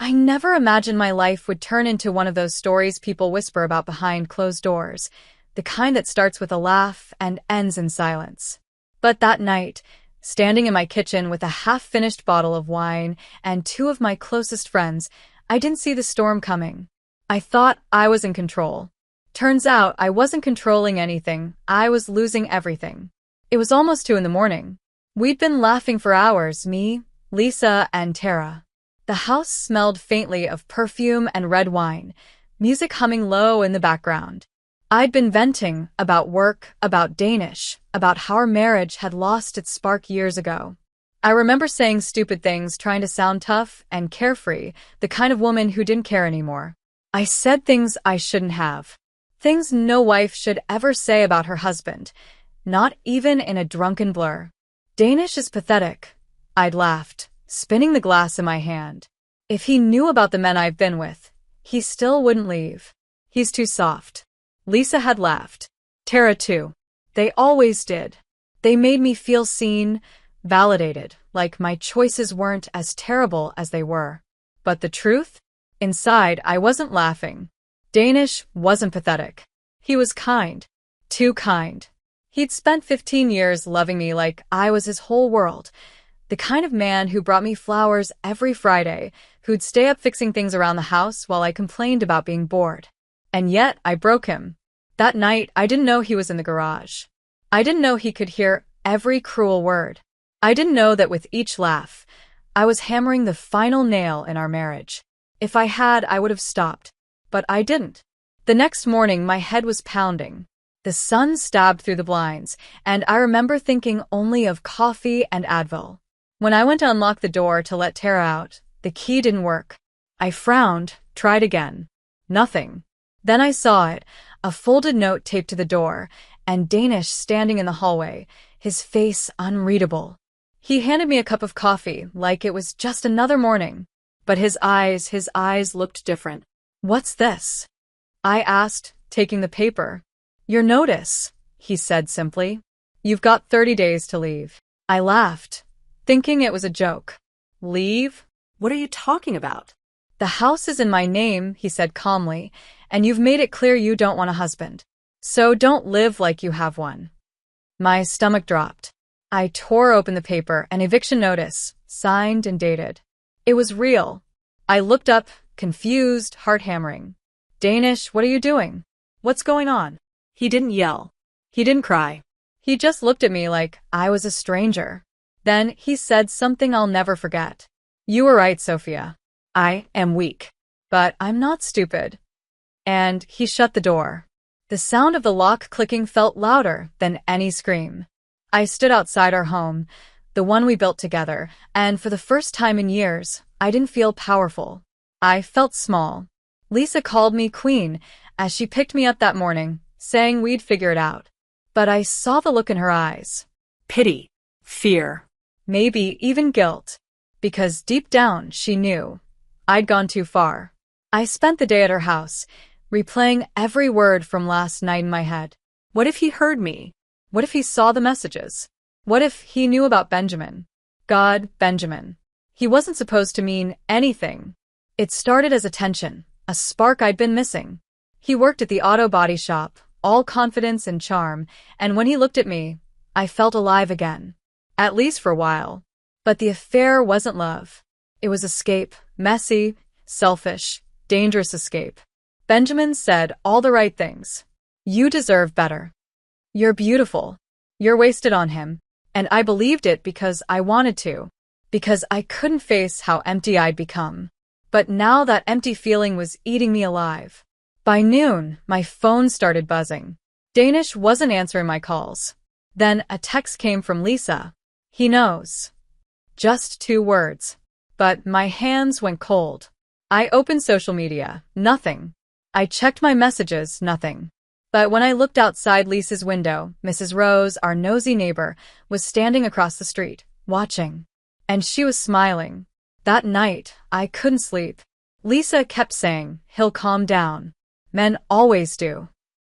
I never imagined my life would turn into one of those stories people whisper about behind closed doors, the kind that starts with a laugh and ends in silence. But that night, standing in my kitchen with a half-finished bottle of wine and two of my closest friends, I didn't see the storm coming. I thought I was in control. Turns out I wasn't controlling anything, I was losing everything. It was almost 2 in the morning. We'd been laughing for hours, me, Lisa, and Tara. The house smelled faintly of perfume and red wine, music humming low in the background. I'd been venting about work, about Danish, about how our marriage had lost its spark years ago. I remember saying stupid things, trying to sound tough and carefree, the kind of woman who didn't care anymore. I said things I shouldn't have. Things no wife should ever say about her husband, not even in a drunken blur. Danish is pathetic, I'd laughed, spinning the glass in my hand. If he knew about the men I've been with, he still wouldn't leave. He's too soft. Lisa had laughed. Tara too. They always did. They made me feel seen, validated, like my choices weren't as terrible as they were. But the truth? Inside, I wasn't laughing. Danish wasn't pathetic. He was kind. Too kind. He'd spent 15 years loving me like I was his whole world. The kind of man who brought me flowers every Friday, who'd stay up fixing things around the house while I complained about being bored. And yet, I broke him. That night, I didn't know he was in the garage. I didn't know he could hear every cruel word. I didn't know that with each laugh, I was hammering the final nail in our marriage. If I had, I would have stopped. But I didn't. The next morning, my head was pounding. The sun stabbed through the blinds, and I remember thinking only of coffee and Advil. When I went to unlock the door to let Tara out, the key didn't work. I frowned, tried again. Nothing. Then I saw it, a folded note taped to the door, and Danish standing in the hallway, his face unreadable. He handed me a cup of coffee, like it was just another morning. But his eyes looked different. "What's this?" I asked, taking the paper. "Your notice," he said simply. "You've got 30 days to leave." I laughed, thinking it was a joke. "Leave? What are you talking about?" "The house is in my name," he said calmly, "and you've made it clear you don't want a husband. So don't live like you have one." My stomach dropped. I tore open the paper, an eviction notice, signed and dated. It was real. I looked up, confused, heart-hammering. "Danish, what are you doing? What's going on?" He didn't yell. He didn't cry. He just looked at me like I was a stranger. Then he said something I'll never forget. "You were right, Sophia. I am weak. But I'm not stupid." And he shut the door. The sound of the lock clicking felt louder than any scream. I stood outside our home, the one we built together, and for the first time in years, I didn't feel powerful. I felt small. Lisa called me queen as she picked me up that morning, saying we'd figure it out. But I saw the look in her eyes. Pity. Fear. Maybe even guilt. Because deep down, she knew I'd gone too far. I spent the day at her house, replaying every word from last night in my head. What if he heard me? What if he saw the messages? What if he knew about Benjamin? God, Benjamin. He wasn't supposed to mean anything. It started as a tension, a spark I'd been missing. He worked at the auto body shop, all confidence and charm, and when he looked at me, I felt alive again. At least for a while. But the affair wasn't love. It was escape, messy, selfish, dangerous escape. Benjamin said all the right things. "You deserve better. You're beautiful. You're wasted on him." And I believed it because I wanted to. Because I couldn't face how empty I'd become. But now that empty feeling was eating me alive. By noon, my phone started buzzing. Danish wasn't answering my calls. Then a text came from Lisa. "He knows." Just 2 words. But my hands went cold. I opened social media. Nothing. I checked my messages. Nothing. But when I looked outside Lisa's window, Mrs. Rose, our nosy neighbor, was standing across the street, watching. And she was smiling. That night, I couldn't sleep. Lisa kept saying, "He'll calm down. Men always do."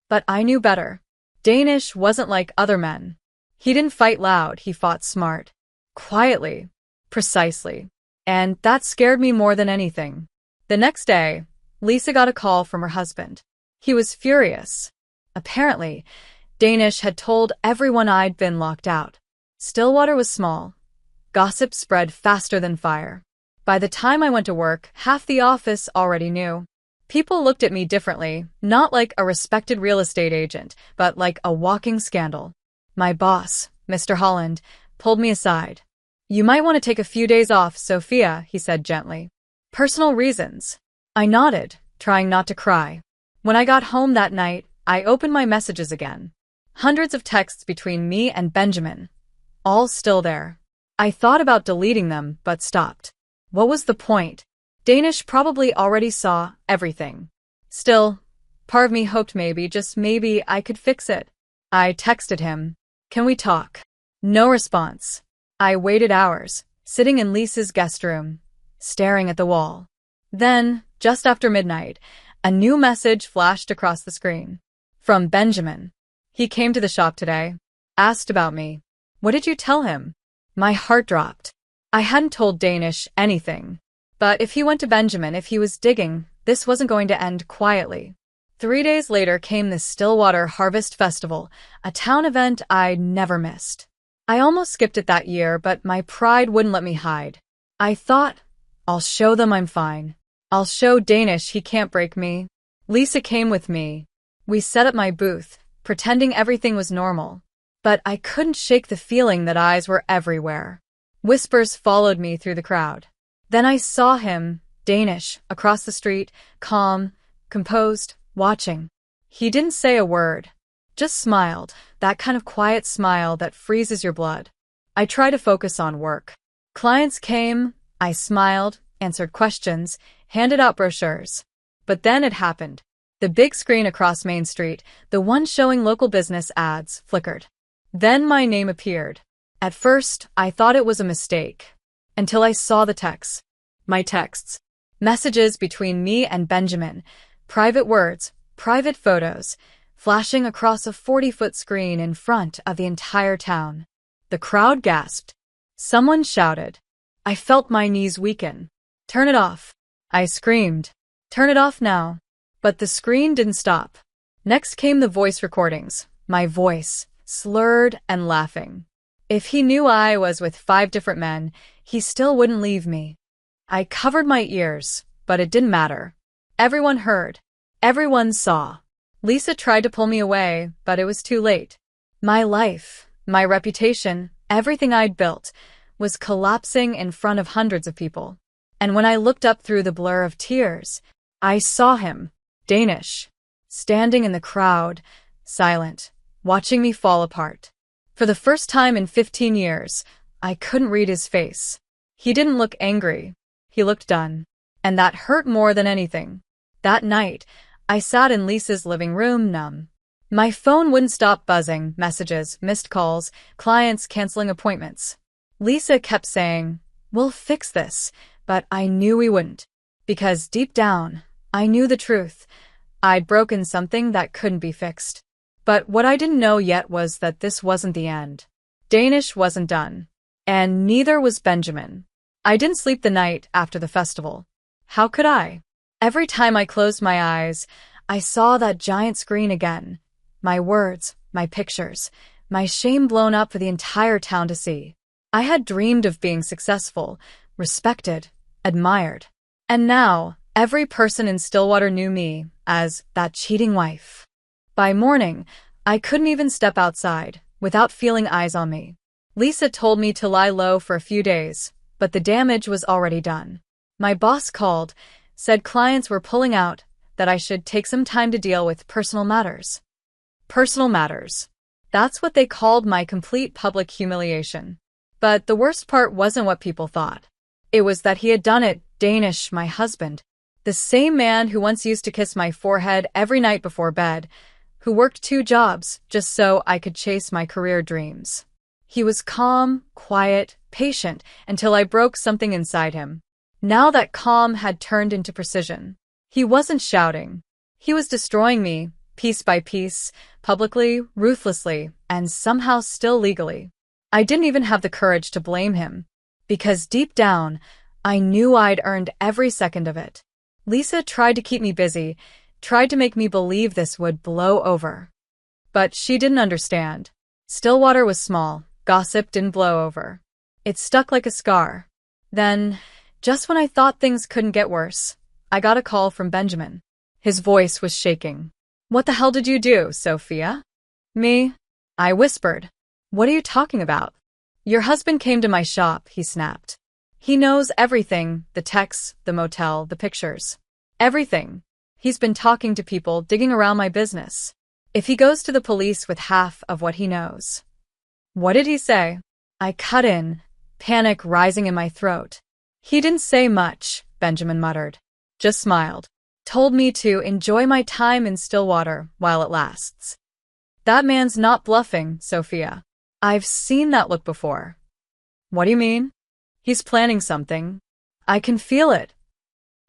But I knew better. Danish wasn't like other men. He didn't fight loud, he fought smart. Quietly. Precisely. And that scared me more than anything. The next day, Lisa got a call from her husband. He was furious. Apparently, Danish had told everyone I'd been locked out. Stillwater was small. Gossip spread faster than fire. By the time I went to work, half the office already knew. People looked at me differently, not like a respected real estate agent, but like a walking scandal. My boss, Mr. Holland, pulled me aside. "You might want to take a few days off, Sophia," he said gently. "Personal reasons." I nodded, trying not to cry. When I got home that night, I opened my messages again. Hundreds of texts between me and Benjamin. All still there. I thought about deleting them, but stopped. What was the point? Danish probably already saw everything. Still, part of me hoped maybe, just maybe, I could fix it. I texted him, "Can we talk?" No response. I waited hours, sitting in Lisa's guest room, staring at the wall. Then, just after midnight, a new message flashed across the screen. From Benjamin. "He came to the shop today. Asked about me. What did you tell him?" My heart dropped. I hadn't told Danish anything. But if he went to Benjamin, if he was digging, this wasn't going to end quietly. 3 days later came the Stillwater Harvest Festival, a town event I'd never missed. I almost skipped it that year, but my pride wouldn't let me hide. I thought, I'll show them I'm fine. I'll show Danish he can't break me. Lisa came with me. We set up my booth, pretending everything was normal. But I couldn't shake the feeling that eyes were everywhere. Whispers followed me through the crowd. Then I saw him, Danish, across the street, calm, composed, watching. He didn't say a word, just smiled, that kind of quiet smile that freezes your blood. I tried to focus on work. Clients came, I smiled, answered questions, handed out brochures. But then it happened. The big screen across Main Street, the one showing local business ads, flickered. Then my name appeared. At first, I thought it was a mistake. Until I saw the texts. My texts. Messages between me and Benjamin. Private words, private photos, flashing across a 40-foot screen in front of the entire town. The crowd gasped. Someone shouted. I felt my knees weaken. "Turn it off." I screamed. "Turn it off now." But the screen didn't stop. Next came the voice recordings. My voice, slurred and laughing. If he knew I was with 5 different men, he still wouldn't leave me. I covered my ears, but it didn't matter. Everyone heard. Everyone saw. Lisa tried to pull me away, but it was too late. My life, my reputation, everything I'd built, was collapsing in front of hundreds of people. And when I looked up through the blur of tears, I saw him, Danish, standing in the crowd, silent, watching me fall apart. For the first time in 15 years, I couldn't read his face. He didn't look angry. He looked done. And that hurt more than anything. That night, I sat in Lisa's living room, numb. My phone wouldn't stop buzzing, messages, missed calls, clients canceling appointments. Lisa kept saying, "We'll fix this," but I knew we wouldn't. Because deep down, I knew the truth. I'd broken something that couldn't be fixed. But what I didn't know yet was that this wasn't the end. Danish wasn't done. And neither was Benjamin. I didn't sleep the night after the festival. How could I? Every time I closed my eyes, I saw that giant screen again. My words, my pictures, my shame blown up for the entire town to see. I had dreamed of being successful, respected, admired. And now, every person in Stillwater knew me as that cheating wife. By morning, I couldn't even step outside without feeling eyes on me. Lisa told me to lie low for a few days, but the damage was already done. My boss called, said clients were pulling out, that I should take some time to deal with personal matters. Personal matters. That's what they called my complete public humiliation. But the worst part wasn't what people thought. It was that he had done it, Danish, my husband, the same man who once used to kiss my forehead every night before bed, who worked 2 jobs just so I could chase my career dreams. He was calm, quiet, patient, until I broke something inside him. Now that calm had turned into precision. He wasn't shouting. He was destroying me, piece by piece, publicly, ruthlessly, and somehow still legally. I didn't even have the courage to blame him, because deep down, I knew I'd earned every second of it. Lisa tried to keep me busy, tried to make me believe this would blow over. But she didn't understand. Stillwater was small, gossip didn't blow over. It stuck like a scar. Then, just when I thought things couldn't get worse, I got a call from Benjamin. His voice was shaking. "What the hell did you do, Sophia?" "Me?" I whispered. "What are you talking about?" "Your husband came to my shop," he snapped. "He knows everything, the texts, the motel, the pictures. Everything. He's been talking to people, digging around my business. If he goes to the police with half of what he knows." "What did he say?" I cut in, panic rising in my throat. "He didn't say much," Benjamin muttered. "Just smiled. Told me to enjoy my time in Stillwater while it lasts." "That man's not bluffing, Sophia. I've seen that look before." "What do you mean?" "He's planning something. I can feel it."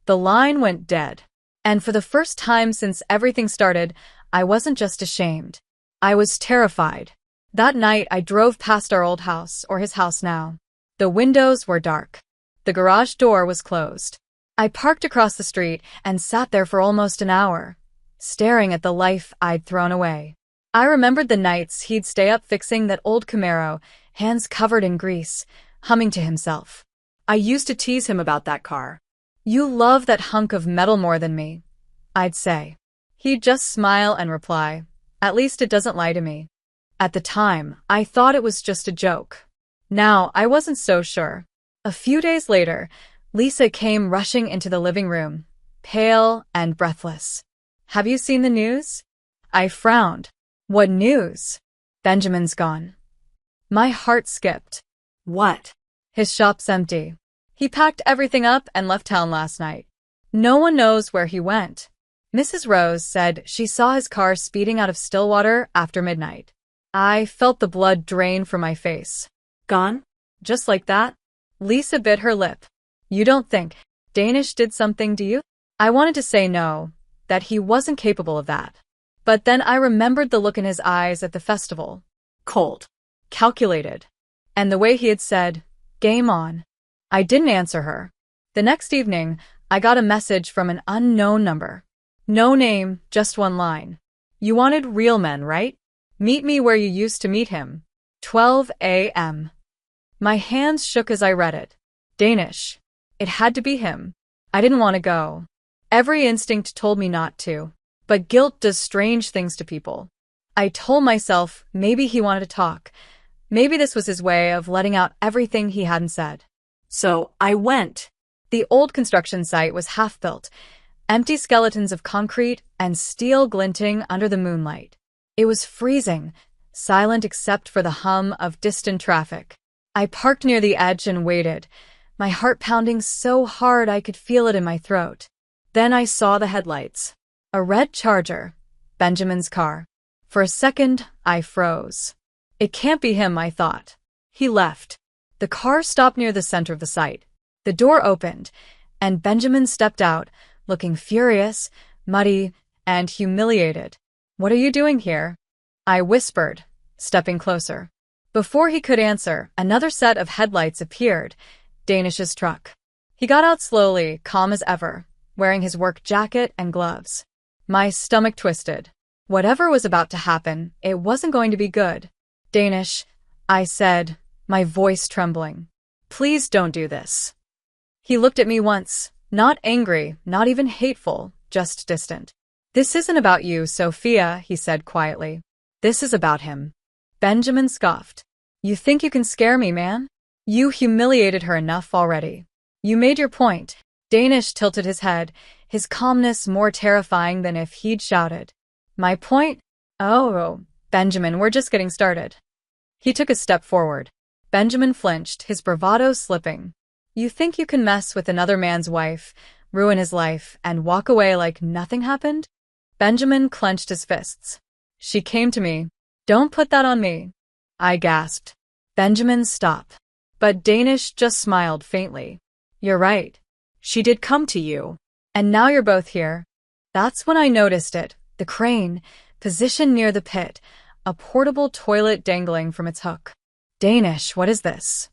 The line went dead. And for the first time since everything started, I wasn't just ashamed. I was terrified. That night, I drove past our old house, or his house now. The windows were dark. The garage door was closed. I parked across the street and sat there for almost an hour, staring at the life I'd thrown away. I remembered the nights he'd stay up fixing that old Camaro, hands covered in grease, humming to himself. I used to tease him about that car. "You love that hunk of metal more than me," I'd say. He'd just smile and reply, "At least it doesn't lie to me." At the time, I thought it was just a joke. Now, I wasn't so sure. A few days later, Lisa came rushing into the living room, pale and breathless. "Have you seen the news?" I frowned. "What news?" "Benjamin's gone." My heart skipped. "What?" "His shop's empty. He packed everything up and left town last night. No one knows where he went. Mrs. Rose said she saw his car speeding out of Stillwater after midnight." I felt the blood drain from my face. "Gone? Just like that?" Lisa bit her lip. "You don't think Danish did something, do you?" I wanted to say no, that he wasn't capable of that. But then I remembered the look in his eyes at the festival. Cold. Calculated. And the way he had said, "Game on." I didn't answer her. The next evening, I got a message from an unknown number. No name, just one line. "You wanted real men, right? Meet me where you used to meet him. 12 a.m. My hands shook as I read it. Danish. It had to be him. I didn't want to go. Every instinct told me not to. But guilt does strange things to people. I told myself maybe he wanted to talk. Maybe this was his way of letting out everything he hadn't said. So I went. The old construction site was half-built, empty skeletons of concrete and steel glinting under the moonlight. It was freezing, silent except for the hum of distant traffic. I parked near the edge and waited, my heart pounding so hard I could feel it in my throat. Then I saw the headlights. A red Charger, Benjamin's car. For a second, I froze. It can't be him, I thought. He left. The car stopped near the center of the site. The door opened, and Benjamin stepped out, looking furious, muddy, and humiliated. "What are you doing here?" I whispered, stepping closer. Before he could answer, another set of headlights appeared, Danish's truck. He got out slowly, calm as ever, wearing his work jacket and gloves. My stomach twisted. Whatever was about to happen, it wasn't going to be good. "Danish," I said, my voice trembling. "Please don't do this." He looked at me once, not angry, not even hateful, just distant. "This isn't about you, Sophia," he said quietly. "This is about him." Benjamin scoffed. "You think you can scare me, man? You humiliated her enough already. You made your point." Danish tilted his head, his calmness more terrifying than if he'd shouted. "My point? Oh, Benjamin, we're just getting started." He took a step forward. Benjamin flinched, his bravado slipping. "You think you can mess with another man's wife, ruin his life, and walk away like nothing happened?" Benjamin clenched his fists. "She came to me. Don't put that on me." I gasped. "Benjamin, stop." But Danish just smiled faintly. "You're right. She did come to you. And now you're both here." That's when I noticed it, the crane, positioned near the pit, a portable toilet dangling from its hook. "Danish, what is this?"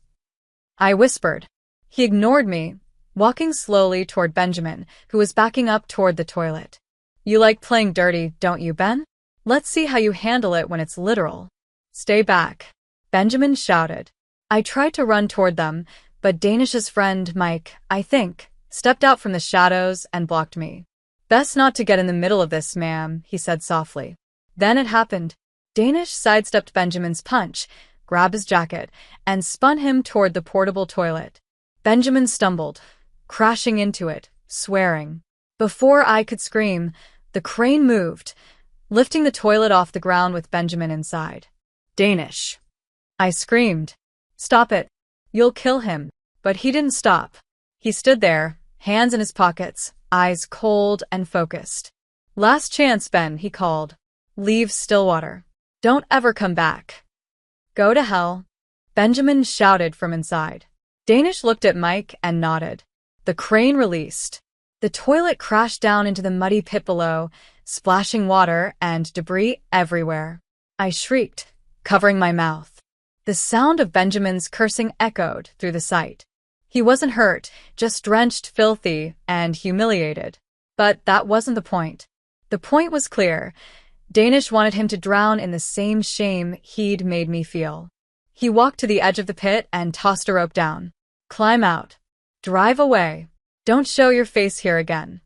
I whispered. He ignored me, walking slowly toward Benjamin, who was backing up toward the toilet. You like playing dirty, don't you, Ben? Let's see how you handle it when it's literal. Stay back, Benjamin shouted. I tried to run toward them, but Danish's friend, Mike, I think, stepped out from the shadows and blocked me. Best not to get in the middle of this, ma'am, he said softly. Then it happened. Danish sidestepped Benjamin's punch, grabbed his jacket, and spun him toward the portable toilet. Benjamin stumbled, crashing into it, swearing. Before I could scream, the crane moved, lifting the toilet off the ground with Benjamin inside. Danish. I screamed. Stop it. You'll kill him. But he didn't stop. He stood there, hands in his pockets, eyes cold and focused. Last chance, Ben, he called. Leave Stillwater. Don't ever come back. Go to hell. Benjamin shouted from inside. Danish looked at Mike and nodded. The crane released. The toilet crashed down into the muddy pit below, splashing water and debris everywhere. I shrieked, covering my mouth. The sound of Benjamin's cursing echoed through the site. He wasn't hurt, just drenched, filthy, and humiliated. But that wasn't the point. The point was clear. Danish wanted him to drown in the same shame he'd made me feel. He walked to the edge of the pit and tossed a rope down. Climb out. Drive away. Don't show your face here again.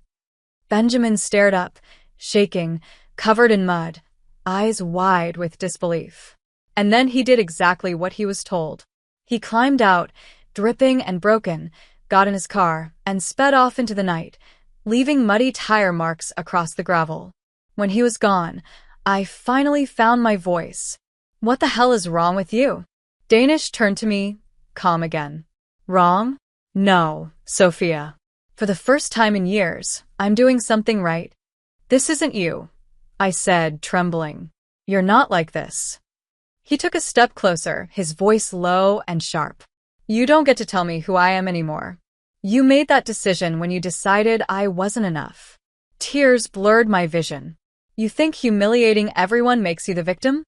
Benjamin stared up, shaking, covered in mud, eyes wide with disbelief. And then he did exactly what he was told. He climbed out, dripping and broken, got in his car, and sped off into the night, leaving muddy tire marks across the gravel. When he was gone, I finally found my voice. What the hell is wrong with you? Danish turned to me, calm again. Wrong? No, Sophia. For the first time in years, I'm doing something right. This isn't you, I said, trembling. You're not like this. He took a step closer, his voice low and sharp. You don't get to tell me who I am anymore. You made that decision when you decided I wasn't enough. Tears blurred my vision. You think humiliating everyone makes you the victim?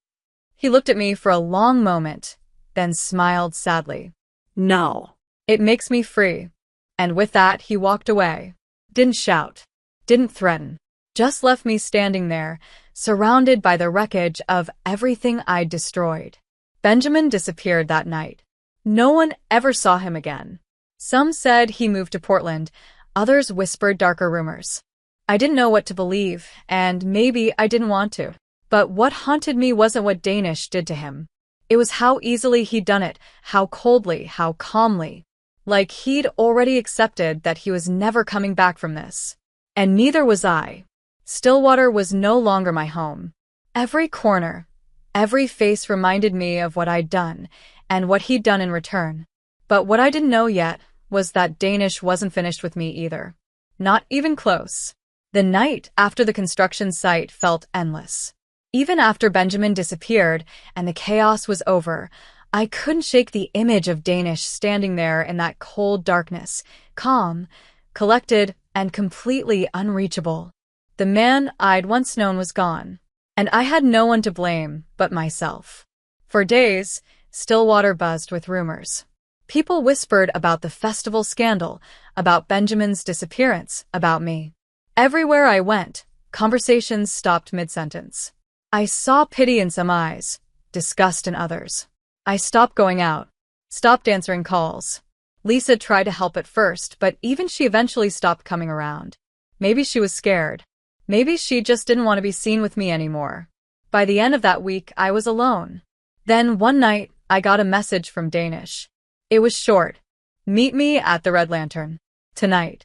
He looked at me for a long moment, then smiled sadly. No. It makes me free. And with that, he walked away. Didn't shout. Didn't threaten. Just left me standing there, surrounded by the wreckage of everything I'd destroyed. Benjamin disappeared that night. No one ever saw him again. Some said he moved to Portland. Others whispered darker rumors. I didn't know what to believe, and maybe I didn't want to. But what haunted me wasn't what Danish did to him. It was how easily he'd done it, how coldly, how calmly. Like he'd already accepted that he was never coming back from this. And neither was I. Stillwater was no longer my home. Every corner, every face reminded me of what I'd done, and what he'd done in return. But what I didn't know yet was that Danish wasn't finished with me either. Not even close. The night after the construction site felt endless. Even after Benjamin disappeared and the chaos was over, I couldn't shake the image of Danish standing there in that cold darkness, calm, collected, and completely unreachable. The man I'd once known was gone, and I had no one to blame but myself. For days, Stillwater buzzed with rumors. People whispered about the festival scandal, about Benjamin's disappearance, about me. Everywhere I went, conversations stopped mid-sentence. I saw pity in some eyes, disgust in others. I stopped going out, stopped answering calls. Lisa tried to help at first, but even she eventually stopped coming around. Maybe she was scared. Maybe she just didn't want to be seen with me anymore. By the end of that week, I was alone. Then one night, I got a message from Danish. It was short. Meet me at the Red Lantern. Tonight.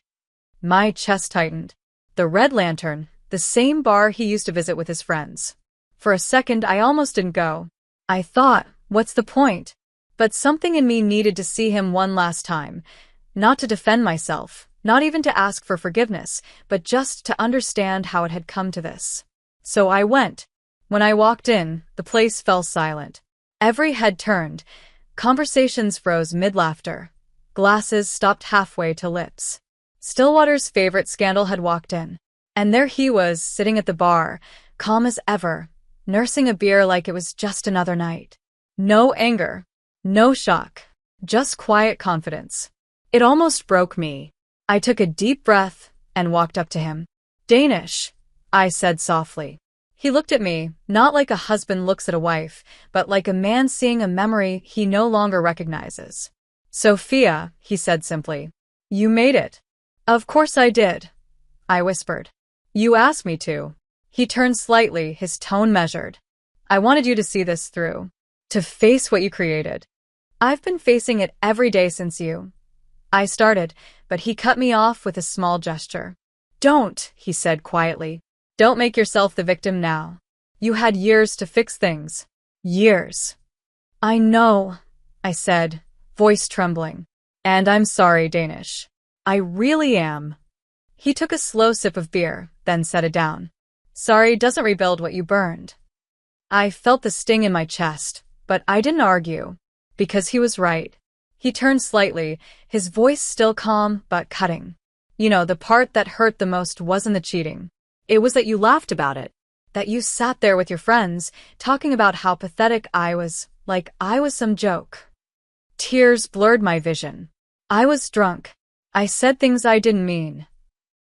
My chest tightened. The Red Lantern, the same bar he used to visit with his friends. For a second, I almost didn't go. I thought, what's the point? But something in me needed to see him one last time. Not to defend myself, not even to ask for forgiveness, but just to understand how it had come to this. So I went. When I walked in, the place fell silent. Every head turned. Conversations froze mid-laughter. Glasses stopped halfway to lips. Stillwater's favorite scandal had walked in. And there he was, sitting at the bar, calm as ever, nursing a beer like it was just another night. No anger. No shock. Just quiet confidence. It almost broke me. I took a deep breath and walked up to him. Danish, I said softly. He looked at me, not like a husband looks at a wife, but like a man seeing a memory he no longer recognizes. Sophia, he said simply. You made it. Of course I did, I whispered. You asked me to. He turned slightly, his tone measured. I wanted you to see this through. To face what you created. I've been facing it every day since you. I started, but he cut me off with a small gesture. Don't, he said quietly. Don't make yourself the victim now. You had years to fix things. Years. I know, I said, voice trembling. And I'm sorry, Danish. I really am. He took a slow sip of beer, then set it down. Sorry doesn't rebuild what you burned. I felt the sting in my chest, but I didn't argue. Because he was right. He turned slightly, his voice still calm but cutting. You know, the part that hurt the most wasn't the cheating. It was that you laughed about it. That you sat there with your friends, talking about how pathetic I was, like I was some joke. Tears blurred my vision. I was drunk. I said things I didn't mean.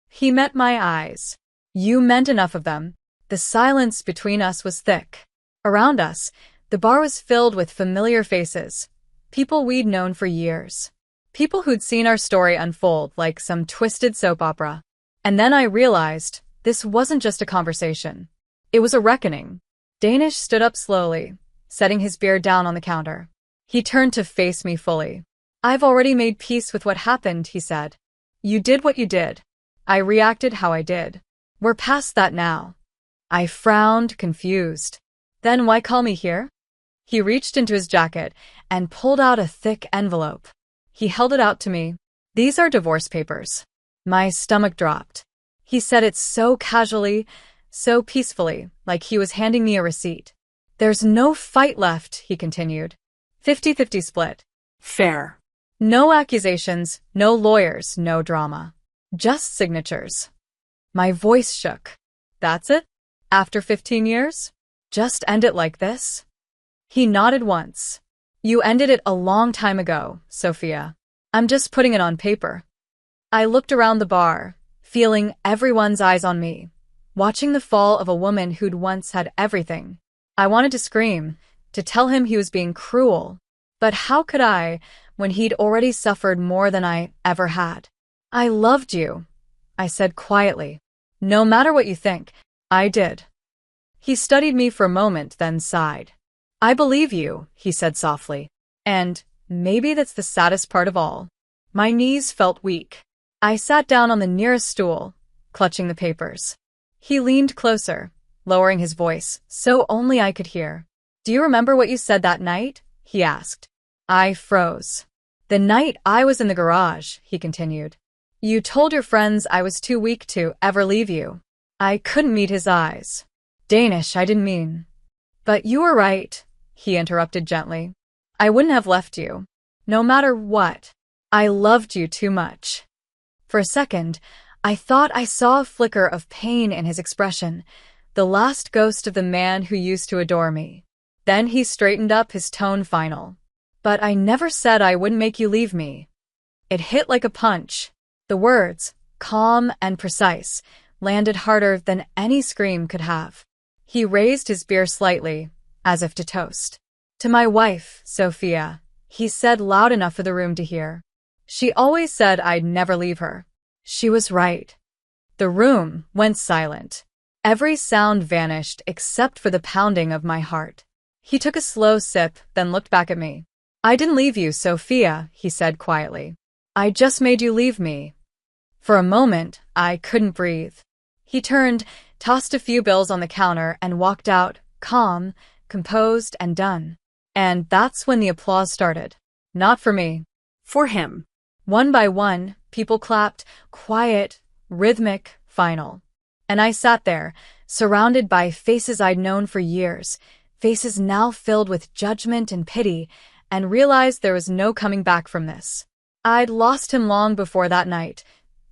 He met my eyes. You meant enough of them. The silence between us was thick. Around us, the bar was filled with familiar faces. People we'd known for years. People who'd seen our story unfold like some twisted soap opera. And then I realized this wasn't just a conversation. It was a reckoning. Danish stood up slowly, setting his beer down on the counter. He turned to face me fully. I've already made peace with what happened, he said. You did what you did. I reacted how I did. We're past that now. I frowned, confused. Then why call me here? He reached into his jacket and pulled out a thick envelope. He held it out to me. These are divorce papers. My stomach dropped. He said it so casually, so peacefully, like he was handing me a receipt. There's no fight left, he continued. 50-50 split. Fair. No accusations, no lawyers, no drama. Just signatures. My voice shook. That's it? After 15 years? Just end it like this? He nodded once. You ended it a long time ago, Sophia. I'm just putting it on paper. I looked around the bar, feeling everyone's eyes on me, watching the fall of a woman who'd once had everything. I wanted to scream, to tell him he was being cruel. But how could I, when he'd already suffered more than I ever had? I loved you, I said quietly. No matter what you think, I did. He studied me for a moment, then sighed. I believe you, he said softly. And maybe that's the saddest part of all. My knees felt weak. I sat down on the nearest stool, clutching the papers. He leaned closer, lowering his voice, so only I could hear. Do you remember what you said that night? He asked. I froze. The night I was in the garage, he continued. You told your friends I was too weak to ever leave you. I couldn't meet his eyes. Danish, I didn't mean. But you were right, he interrupted gently. I wouldn't have left you. No matter what. I loved you too much. For a second, I thought I saw a flicker of pain in his expression, the last ghost of the man who used to adore me. Then he straightened up, his tone final. But I never said I wouldn't make you leave me. It hit like a punch. The words, calm and precise, landed harder than any scream could have. He raised his beer slightly, as if to toast. To my wife, Sophia, he said loud enough for the room to hear. She always said I'd never leave her. She was right. The room went silent. Every sound vanished except for the pounding of my heart. He took a slow sip, then looked back at me. I didn't leave you, Sophia, he said quietly. I just made you leave me. For a moment, I couldn't breathe. He turned, tossed a few bills on the counter, and walked out, calm, composed, and done. And that's when the applause started. Not for me. For him. One by one, people clapped, quiet, rhythmic, final. And I sat there, surrounded by faces I'd known for years, faces now filled with judgment and pity, and realized there was no coming back from this. I'd lost him long before that night,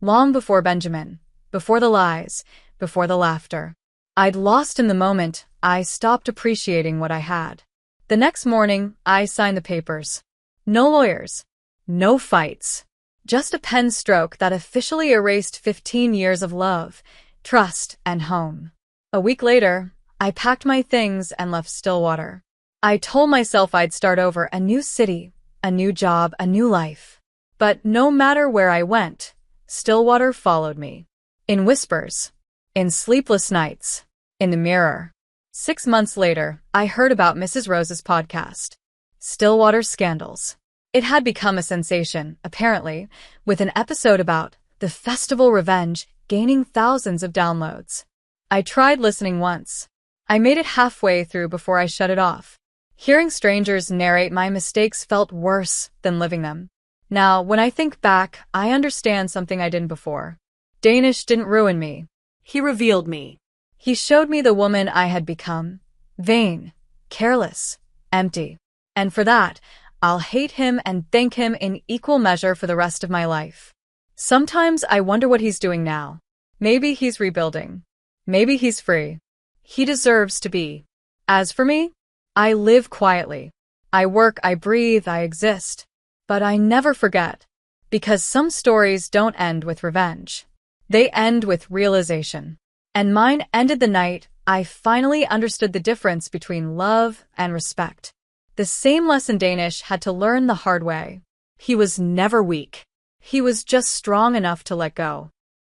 long before Benjamin, before the lies, before the laughter. I'd lost him the moment I stopped appreciating what I had. The next morning, I signed the papers. No lawyers. No fights. Just a pen stroke that officially erased 15 years of love, trust, and home. A week later, I packed my things and left Stillwater. I told myself I'd start over, a new city, a new job, a new life. But no matter where I went, Stillwater followed me. In whispers, in sleepless nights, in the mirror. 6 months later, I heard about Mrs. Rose's podcast, Stillwater Scandals. It had become a sensation, apparently, with an episode about the festival revenge gaining thousands of downloads. I tried listening once. I made it halfway through before I shut it off. Hearing strangers narrate my mistakes felt worse than living them. Now, when I think back, I understand something I didn't before. Danish didn't ruin me. He revealed me. He showed me the woman I had become. Vain, careless, empty. And for that, I'll hate him and thank him in equal measure for the rest of my life. Sometimes I wonder what he's doing now. Maybe he's rebuilding. Maybe he's free. He deserves to be. As for me, I live quietly. I work, I breathe, I exist. But I never forget. Because some stories don't end with revenge. They end with realization. And mine ended the night I finally understood the difference between love and respect. The same lesson Danish had to learn the hard way. He was never weak. He was just strong enough to let go.